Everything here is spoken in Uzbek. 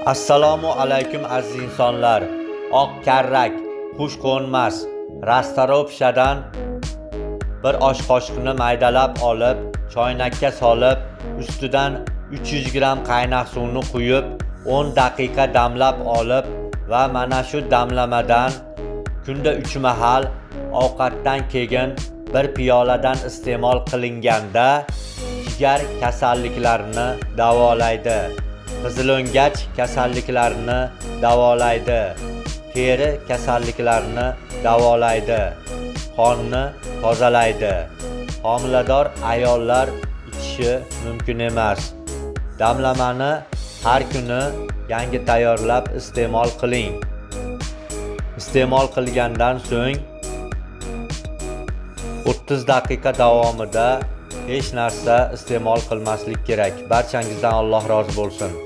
Assalomu alaykum aziz insonlar. Oq karrak, xush qo'nmas, rastaropshadan bir osh qoshiqni maydalab olib, choynakka solib, ustidan 300 gram qaynoq suvni quyib, 10 daqiqa damlab olib va mana shu damlamadan kunda 3 mahal ovqatdan keyin bir piyoladan iste'mol qilinganda jigar kasalliklarini davolaydi. Qizilo'ngach kasalliklarini davolaydi. Teri kasalliklarini davolaydi. Qonni tozalaydi. Homilador ayollar ichishi mumkin emas. Damlamani har kuni yangi tayyorlab iste'mol qiling. Iste'mol qilgandan so'ng 30 daqiqa davomida hech narsa iste'mol qilmaslik kerak. Barchangizdan Alloh rozi bo'lsin.